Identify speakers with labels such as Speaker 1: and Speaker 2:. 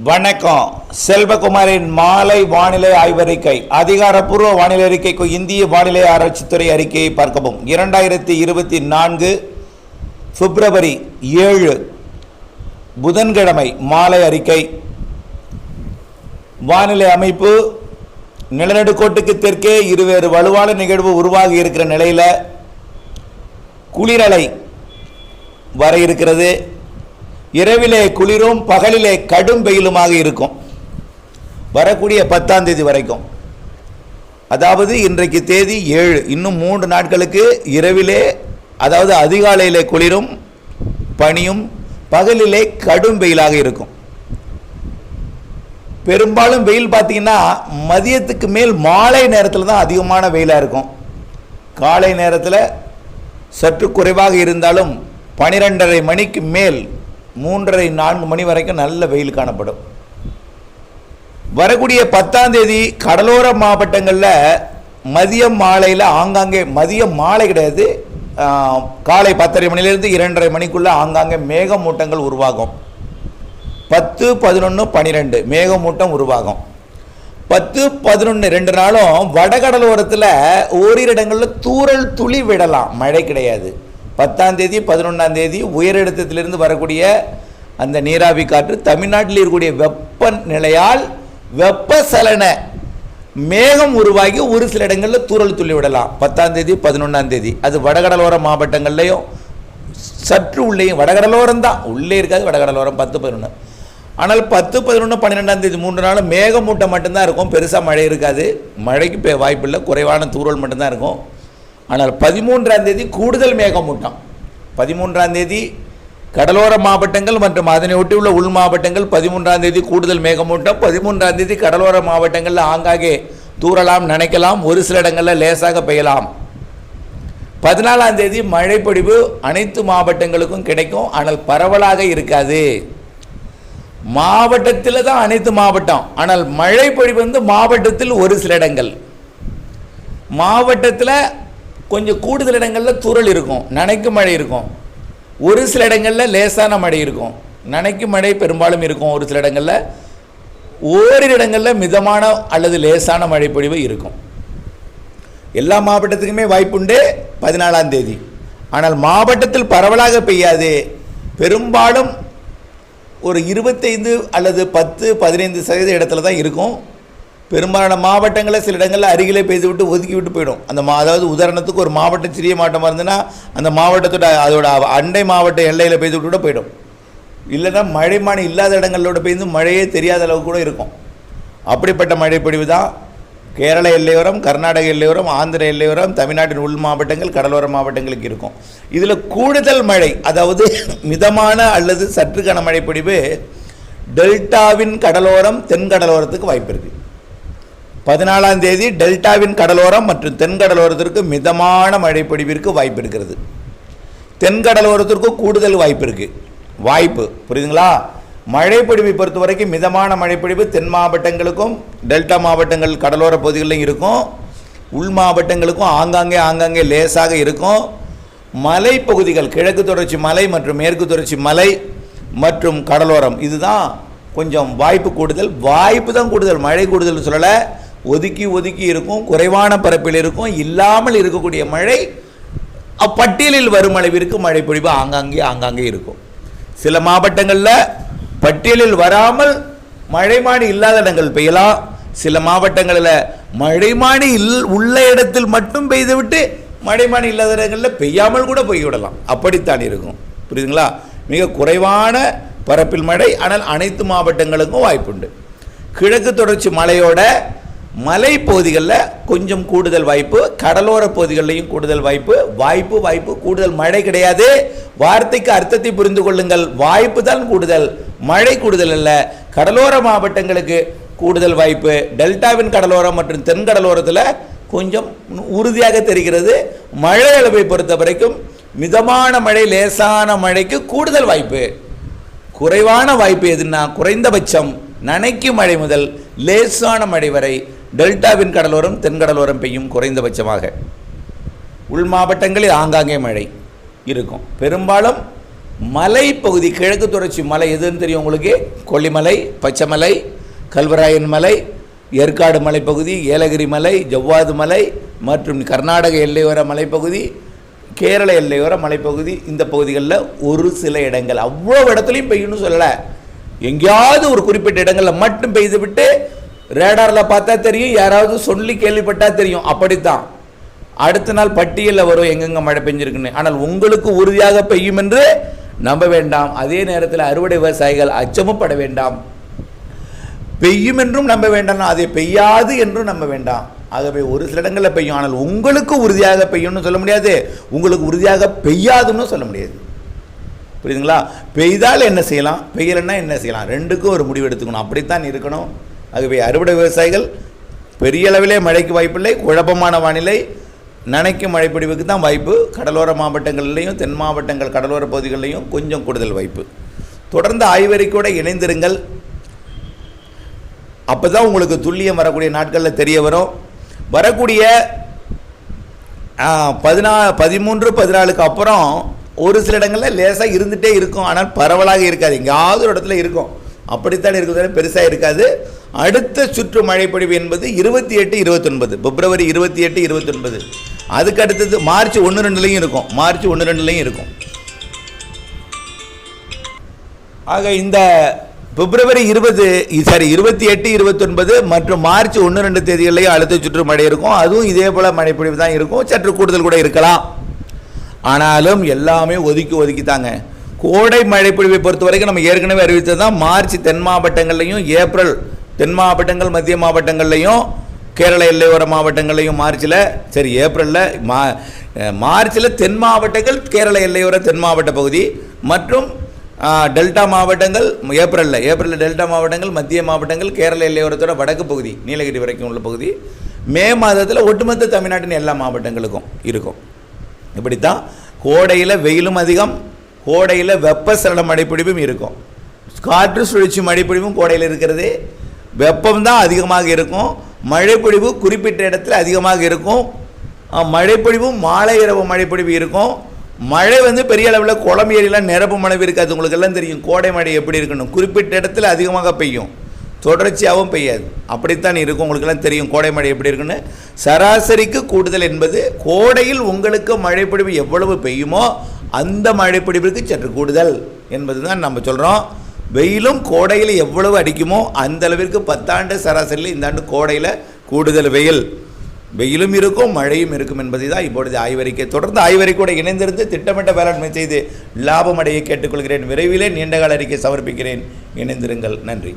Speaker 1: வணக்கம். செல்வகுமாரின் மாலை வானிலை ஆய்வறிக்கை. அதிகாரப்பூர்வ வானிலை அறிக்கைக்கு இந்திய வானிலை ஆராய்ச்சித்துறை அறிக்கையை பார்க்கவும். 2024 பிப்ரவரி 7 புதன்கிழமை மாலை அறிக்கை. வானிலை அமைப்பு: நிலநடுக்கோட்டுக்கு தெற்கே இருவேறு வலுவான நிகழ்வு உருவாகி இருக்கிற நிலையில் குளிரலை வர இருக்கிறது. இரவிலே குளிரும், பகலிலே கடும் வெயிலுமாக இருக்கும். வரக்கூடிய 10ஆம் தேதி வரைக்கும், அதாவது இன்றைக்கு தேதி 7, இன்னும் 3 நாட்களுக்கு இரவிலே, அதாவது அதிகாலையிலே குளிரும், பனியும், பகலிலே கடும் வெயிலாக இருக்கும். பெரும்பாலும் வெயில் பார்த்தீங்கன்னா மதியத்துக்கு மேல் மாலை நேரத்தில் தான் அதிகமான வெயிலாக இருக்கும். காலை நேரத்தில் சற்று குறைவாக இருந்தாலும் 12:30 மணிக்கு மேல் 3:30-4 மணி வரைக்கும் நல்ல வெயில் காணப்படும். வரக்கூடிய 10ஆம் தேதி கடலோர மாவட்டங்களில் மதியம் மாலையில் ஆங்காங்கே, மதியம் மாலை கிடையாது, காலை 10:30 மணிலேருந்து 2:30 மணிக்குள்ளே ஆங்காங்கே மேகமூட்டங்கள் உருவாகும். 10, 11, 12 மேகமூட்டம் உருவாகும். 10, 11 2 நாளும் வடகடலோரத்தில் ஓரிரு இடங்களில் தூறல் துளி விடலாம், மழை கிடையாது. 10ஆம் தேதி 11ஆம் தேதி உயரழுத்தத்திலிருந்து வரக்கூடிய அந்த நீராவி காற்று தமிழ்நாட்டில் இருக்கக்கூடிய வெப்பநிலையால் வெப்பசலன மேகம் உருவாகி ஒரு சில இடங்களில் தூறல் துளி விடலாம். 10ஆம் தேதி 11ஆம் தேதி அது வடகடலோர மாவட்டங்கள்லையும் சற்று உள்ளேயும், வடகடலோரம் தான், உள்ளே இருக்காது வடகடலோரம். 10, 11 ஆனால் 10, 11, 12ஆம் தேதி 3 நாளும் மேகமூட்டம் மட்டும்தான் இருக்கும். பெருசாக மழை இருக்காது, மழைக்கு வாய்ப்பில்லை, குறைவான தூறல் மட்டும்தான் இருக்கும். ஆனால் 13ஆம் தேதி கூடுதல் மேகமூட்டம். 13ஆம் தேதி கடலோர மாவட்டங்கள் மற்றும் அதனை ஒட்டியுள்ள உள் மாவட்டங்கள் 13ஆம் தேதி கூடுதல் மேகமூட்டம். 13ஆம் தேதி கடலோர மாவட்டங்களில் ஆங்காங்கே தூறலாம், நனைக்கலாம், ஒரு சில இடங்களில் லேசாக பெய்யலாம். 14ஆம் தேதி மழைப்பொழிவு அனைத்து மாவட்டங்களுக்கும் கிடைக்கும், ஆனால் பரவலாக இருக்காது. மாவட்டத்தில் தான் அனைத்து மாவட்டம், ஆனால் மழைப்பொழிவு மாவட்டத்தில் ஒரு சில இடங்கள், மாவட்டத்தில் கொஞ்சம் கூடுதல் இடங்களில் தூறல் இருக்கும், நனைக்கும் மழை இருக்கும். ஒரு சில இடங்களில் லேசான மழை இருக்கும், நனைக்கும் மழை பெரும்பாலும் இருக்கும். ஒரு சில இடங்களில், ஓரிரு இடங்களில் மிதமான அல்லது லேசான மழை பொழிவு இருக்கும். எல்லா மாவட்டத்துக்குமே வாய்ப்புண்டு 14ஆம் தேதி. ஆனால் மாவட்டத்தில் பரவலாக பெய்யாது. பெரும்பாலும் ஒரு 25 அல்லது 10, 15% இடத்துல தான் இருக்கும். பெரும்பாலான மாவட்டங்களில் சில இடங்களில் அருகிலே பெய்து விட்டு ஒதுக்கி விட்டு போயிடும். அந்த அதாவது உதாரணத்துக்கு ஒரு மாவட்டம் சிறிய மாவட்டமாக இருந்ததுன்னா அந்த மாவட்டத்தோட அதோட அண்டை மாவட்ட எல்லையில் பெய்து விட்டு கூட போயிடும். இல்லைன்னா மழைமானி இல்லாத இடங்களோட பெய்து மழையே தெரியாத அளவு கூட இருக்கும். அப்படிப்பட்ட மழைப்பொழிவு தான் கேரள எல்லையோரம், கர்நாடக எல்லையோரம், ஆந்திர எல்லையோரம், தமிழ்நாட்டின் உள் மாவட்டங்கள், கடலோர மாவட்டங்களுக்கு இருக்கும். இதில் கூடுதல் மழை, அதாவது மிதமான அல்லது சற்று கன மழைப்பொழிவு டெல்டாவின் கடலோரம், தென்கடலோரத்துக்கு வாய்ப்பு இருக்குது. 14ஆம் தேதி டெல்டாவின் கடலோரம் மற்றும் தென்கடலோரத்திற்கு மிதமான மழைப்பொழிவிற்கு வாய்ப்பு இருக்கிறது. தென்கடலோரத்திற்கு கூடுதல் வாய்ப்பு இருக்குது. வாய்ப்பு புரியுதுங்களா? மழைப்பொழிவை பொறுத்த வரைக்கும் மிதமான மழைப்பொழிவு தென் மாவட்டங்களுக்கும் டெல்டா மாவட்டங்கள் கடலோர பகுதிகளிலும் இருக்கும். உள் மாவட்டங்களுக்கும் ஆங்காங்கே லேசாக இருக்கும். மலைப்பகுதிகள், கிழக்கு தொடர்ச்சி மலை மற்றும் மேற்கு தொடர்ச்சி மலை மற்றும் கடலோரம், இதுதான் கொஞ்சம் வாய்ப்பு கூடுதல். வாய்ப்பு தான் கூடுதல், மழை கூடுதல் சொல்லலை. ஒதுக்கி இருக்கும், குறைவான பரப்பில் இருக்கும். இல்லாமல் இருக்கக்கூடிய மழை பட்டியலில் வரும் அளவிற்கு மழை பொழிவு ஆங்காங்கே இருக்கும். சில மாவட்டங்களில் பட்டியலில் வராமல் மழைமானி இல்லாத இடங்கள் பெய்யலாம். சில மாவட்டங்களில் மழைமானி உள்ள இடத்தில் மட்டும் பெய்துவிட்டு மழைமானி இல்லாத இடங்களில் பெய்யாமல் கூட போய்விடலாம். அப்படித்தான் இருக்கும். புரியுதுங்களா? மிக குறைவான பரப்பில் மழை, ஆனால் அனைத்து மாவட்டங்களுக்கும் வாய்ப்புண்டு. கிழக்கு தொடர்ச்சி மலையோட மலைப்பகுதிகளில் கொஞ்சம் கூடுதல் வாய்ப்பு, கடலோர பகுதிகளிலையும் கூடுதல் வாய்ப்பு. கூடுதல் மழை கிடையாது. வார்த்தைக்கு அர்த்தத்தை புரிந்து கொள்ளுங்கள். வாய்ப்பு தான் கூடுதல், மழை கூடுதல் அல்ல. கடலோர மாவட்டங்களுக்கு கூடுதல் வாய்ப்பு. டெல்டாவின் கடலோரம் மற்றும் தென்கடலோரத்தில் கொஞ்சம் உறுதியாக தெரிகிறது. மழை அளவை பொறுத்த வரைக்கும் மிதமான மழை, லேசான மழைக்கு கூடுதல் வாய்ப்பு. குறைவான வாய்ப்பு எதுனா, குறைந்தபட்சம் நனைக்கும் மழை முதல் லேசான மழை வரை டெல்டாவின் கடலோரம், தென்கடலோரம் பெய்யும். குறைந்தபட்சமாக உள் மாவட்டங்களில் ஆங்காங்கே மழை இருக்கும். பெரும்பாலும் மலைப்பகுதி கிழக்கு தொடர்ச்சி மலை எதுன்னு தெரியும் உங்களுக்கு? கொல்லிமலை, பச்சைமலை, கல்வராயன் மலை, ஏற்காடு மலைப்பகுதி, ஏலகிரி மலை, ஜவ்வாது மலை மற்றும் கர்நாடக எல்லையோர மலைப்பகுதி, கேரள எல்லையோர மலைப்பகுதி, இந்த பகுதிகளில் ஒரு சில இடங்கள், அவ்வளோ இடத்துலையும் பெய்யும்னு சொல்லலை, எங்கேயாவது ஒரு குறிப்பிட்ட இடங்களில் மட்டும் பெய்து விட்டு ரேடாரில் பார்த்தா தெரியும், யாராவது சொல்லி கேள்விப்பட்டால் தெரியும், அப்படித்தான். அடுத்த நாள் பட்டியலில் வரும் எங்கெங்கே மழை பெஞ்சிருக்குன்னு. ஆனால் உங்களுக்கு உறுதியாக பெய்யும் என்று நம்ப வேண்டாம். அதே நேரத்தில் அறுவடை விவசாயிகள் அச்சமும் பட வேண்டாம். பெய்யும் என்றும் நம்ப வேண்டாம், அதை பெய்யாது என்றும் நம்ப வேண்டாம். ஆகவே ஒரு சில இடங்களில் பெய்யும், ஆனால் உங்களுக்கு உறுதியாக பெய்யும்னு சொல்ல முடியாது, உங்களுக்கு உறுதியாக பெய்யாதுன்னு சொல்ல முடியாது. புரியுதுங்களா? பெய்தால் என்ன செய்யலாம், பெய்யலைன்னா என்ன செய்யலாம், ரெண்டுக்கும் ஒரு முடிவு எடுத்துக்கணும், அப்படித்தான் இருக்கணும். ஆகவே அறுவடை விவசாயிகள் பெரிய அளவிலே மழைக்கு வாய்ப்பில்லை, குழப்பமான வானிலை, நனைக்கும் மழைப்பிடிவுக்கு தான் வாய்ப்பு. கடலோர மாவட்டங்கள்லையும் தென் மாவட்டங்கள் கடலோர பகுதிகளிலையும் கொஞ்சம் கூடுதல் வாய்ப்பு. தொடர்ந்து ஆய்வறிக்கையோடு இணைந்திருங்கள். அப்போ தான் உங்களுக்கு துல்லியம் வரக்கூடிய நாட்களில் தெரிய வரும். வரக்கூடிய 13, 14க்கு அப்புறம் ஒரு சில இடங்களில் லேசாக இருந்துகிட்டே இருக்கும், ஆனால் பரவலாக இருக்காது, எங்கேயாவது ஒரு இடத்துல இருக்கும், அப்படித்தான் இருக்குது, பெருசாக இருக்காது. அடுத்த சுற்று மழைப்பொழிவு என்பது 28, 29, பிப்ரவரி 28, 29. அதுக்கு அடுத்தது மார்ச் 1, 2லையும் இருக்கும், மார்ச் 1, 2லையும் இருக்கும். ஆக இந்த பிப்ரவரி 28, 29 மற்றும் மார்ச் 1, 2 தேதிகளையும் அடுத்த சுற்று மழை இருக்கும். அதுவும் இதே போல் மழைப்பொழிவு தான் இருக்கும், சற்று கூடுதல் கூட இருக்கலாம். ஆனாலும் எல்லாமே ஒதுக்கித்தாங்க. கோடை மழைப்பொழிவை பொறுத்த வரைக்கும் நம்ம ஏற்கனவே அறிவித்தது தான். மார்ச் தென் மாவட்டங்கள்லையும், ஏப்ரல் தென் மாவட்டங்கள் மத்திய மாவட்டங்கள்லையும், கேரள எல்லையோர மாவட்டங்கள்லையும் மார்ச்சில், சரி ஏப்ரலில் மார்ச்சில் தென் மாவட்டங்கள், கேரள எல்லையோர தென் மாவட்ட பகுதி மற்றும் டெல்டா மாவட்டங்கள், ஏப்ரலில் டெல்டா மாவட்டங்கள், மத்திய மாவட்டங்கள், கேரள எல்லையோரத்தோட வடக்கு பகுதி நீலகிரி வரைக்கும் உள்ள பகுதி, மே மாதத்தில் ஒட்டுமொத்த தமிழ்நாட்டின் எல்லா மாவட்டங்களுக்கும் இருக்கும். இப்படித்தான் கோடையில் வெயிலும் அதிகம், கோடையில் வெப்பசலன மழைப்பொழிவும் இருக்கும். காற்று சுழற்சி மழைப்பொழிவும் கோடையில் இருக்கிறது. வெப்பம்தான் அதிகமாக இருக்கும், மழைப்பொழிவு குறிப்பிட்ட இடத்துல அதிகமாக இருக்கும். மழைப்பொழிவும் மாலை இரவு மழைப்பொழிவு இருக்கும். மழை பெரிய அளவில் குளம் ஏரியெல்லாம் நிரப்பு மழை இருக்காது. உங்களுக்கு எல்லாம் தெரியும் கோடை மழை எப்படி இருக்கணும், குறிப்பிட்ட இடத்துல அதிகமாக பெய்யும், தொடர்ச்சியாகவும் பெய்யாது, அப்படித்தான் இருக்கும். உங்களுக்கெல்லாம் தெரியும் கோடை மழை எப்படி இருக்குன்னு. சராசரிக்கு கூடுதல் என்பது கோடையில் உங்களுக்கு மழைப்பொழிவு எவ்வளவு பெய்யுமோ அந்த மழைப்பொழிவிற்கு சற்று கூடுதல் என்பது தான் நம்ம சொல்கிறோம். வெயிலும் கோடையில் எவ்வளவு அடிக்குமோ அந்த அளவிற்கு 10 ஆண்டு சராசரியில் இந்த ஆண்டு கோடையில் கூடுதல் வெயிலும் இருக்கும், மழையும் இருக்கும் என்பதை தான் இப்பொழுது ஆய்வறிக்கை. தொடர்ந்து ஆய்வறிக்கையோடு இணைந்திருந்து திட்டமிட்ட வேளாண்மை செய்து லாபமடைய கேட்டுக்கொள்கிறேன். விரைவிலே நீண்டகால அறிக்கை சமர்ப்பிக்கிறேன். இணைந்திருங்கள். நன்றி.